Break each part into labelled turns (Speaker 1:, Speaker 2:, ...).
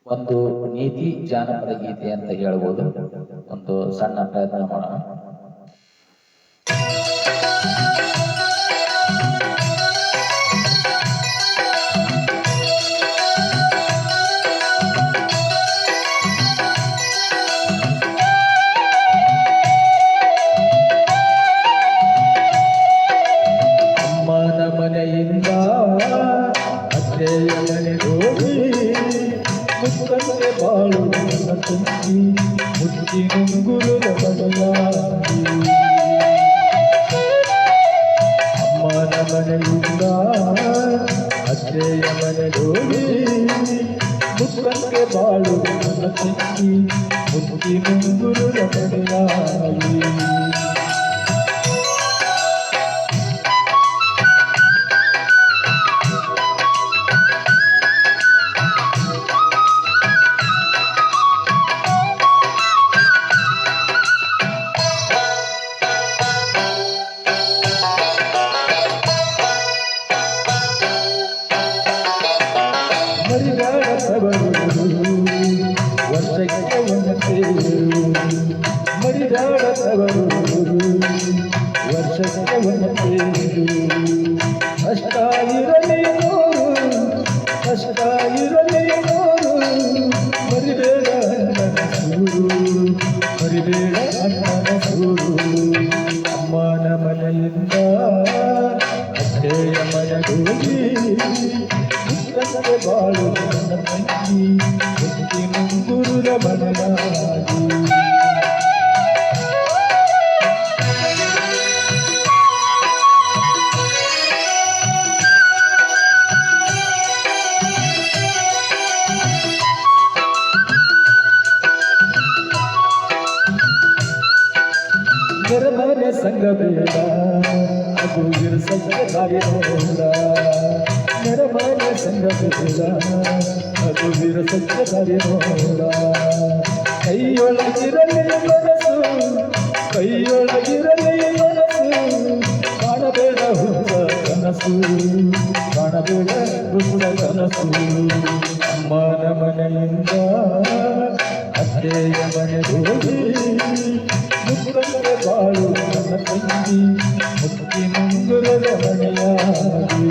Speaker 1: ಒಂದು ನೀತಿ ಜಾನಪದ ಗೀತೆ ಅಂತ ಹೇಳ್ಬೋದು. ಒಂದು ಸಣ್ಣ ಪ್ರಯತ್ನ ಮಾಡೋಣ. ಅಮ್ಮನ ಮನೆಯಿಂದ ಅತ್ತೆಯ ಮನೆಗೋಗಿ ಮುತ್ತಂತೆ ಬಾಳು ತಂಗಿ ಮುತ್ತಿನುಂಗುರದ ಬದಲಾಗಿ ಅಮ್ಮನ ಮನೆಯಿಂದ ಅತ್ತೆಯ ಮನೆಗೋಗಿ ಮುತ್ತಂತೆ ಬಾಳು ತಂಗಿ ಮುತ್ತಿನುಂಗುರದ ಬದಲಾಗಿ ವರ್ಷಕ್ಕೆ ಒಂದೇರು ಮಡಿದಾಡದವರು ವರ್ಷಕ್ಕೆ ಒಂದೇರು ಕಷ್ಟ ಇರಲಿ ನೋರು ಕಷ್ಟ ಇರಲಿ ನೋರು ಮರಿಬೇಡ ಅಣ್ಣನ ಸೂರು ಮರಿಬೇಡ ಅಣ್ಣನ ಸೂರು ಅಮ್ಮನ ಮನೆಯಿಂದ ಅತ್ತೆಯ ಮನೆಗೋಗಿ ಮುತ್ತಂತೆ ಬಾಳು ನನ್ನ ತಂಗಿ ಮುತ್ತಿನುಂಗುರದ ಬದಲಾಗಿ ನೆರಮನೆ ಸಂಘ ಬೇಡ ಅದು ಇರಿಸಕ್ಕೆ ದಾರಿ ನೋಡ ನೆರಮನೆ ಸಂಘ ಬೇಡ ಅದು ಇರಿಸಕ್ಕೆ ದಾರಿ ನೋಡ ಕೈಯೊಳಗಿರಲಿ ಮನಸ್ಸು ಕೈಯೊಳಗಿರಲಿ ಮನಸ್ಸು ಕಾಣಬೇಡ ಹುಟ್ಟ ಕನಸು ಕಾಣಬೇಡ ಹುಟ್ಟ ಕನಸು ಅಮ್ಮನ ಮನೆಯಿಂದ ಅತ್ತೆಯ ಮನೆಗೋಗಿ ಮುತ್ತಂತೆ ಬಾಳು ನನ್ನ ತಂಗಿ ಮುತ್ತಿನುಂಗುರದ ಮನೆಯಾಗಿ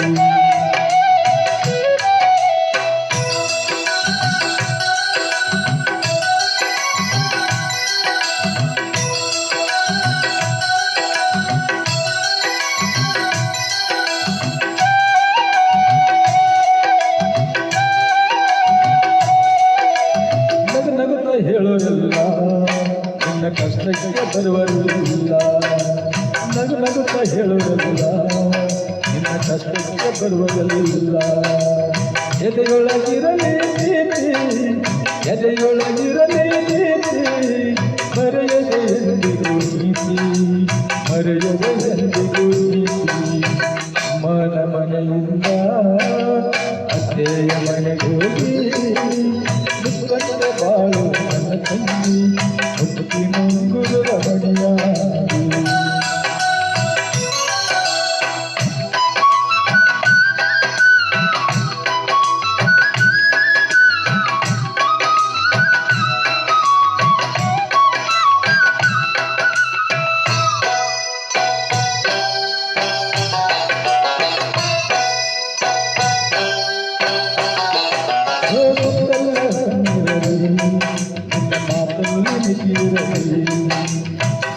Speaker 1: ನಗುತ್ತ ಹೇಳೋದಿಲ್ಲ ನಿನ್ನ ಕಷ್ಟಕ್ಕೆ ಬರುವುದಿಲ್ಲ ನಗುತ್ತ ಹೇಳುವುದಿಲ್ಲ ನಿನ್ನ ಕಷ್ಟಕ್ಕೆ ಬರುವುದಿಲ್ಲ ಎದೆಯೊಳಗಿರಲಿ ನೀತಿ ಎದೆಯೊಳಗಿರಲಿ ನೀತಿ ಮರೆಯದೆ ಎಂದಿಗೂ ನೀತಿ ಮರೆಯದೆ ಎಂದಿಗೂ ನೀತಿ ಅಮ್ಮನ ಮನೆಯಿಂದ ಅತ್ತೆಯ ಮನೆಗೋಗಿ ಮುತ್ತಂತೆ ಬಾಳು ನನ್ನ ತಂಗಿ ಮುತ್ತಿನುಂಗುರದ ಬಡಿಯಾಗಿ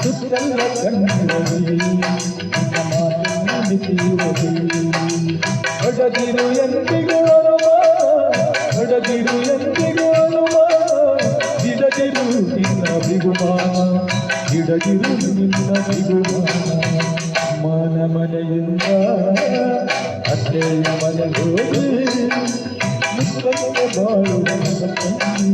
Speaker 1: ಸುತ್ತಲ್ಲ ಕಣ್ಣಿರಲಿ ನಿನ್ನ ಮಾತನ್ನು ಮಿತಿಯುವಲಿ ಹೊಡದಿರು ಎಂದಿಗೂ ಹೊಡದಿರು ಎಂದಿಗೂ ಹಿಡದಿರು ನಿನ್ನ ಬಿಗುಮಾನ ಹಿಡದಿರು ನಿನ್ನ ಬಿಗುಮಾನ ಅಮ್ಮನ ಮನೆಯಿಂದ ಅತ್ತೆಯ ಮನೆಗೋಗಿ ಮುತ್ತಂತೆ ಬಾಳು ನನ್ನ ತಂಗಿ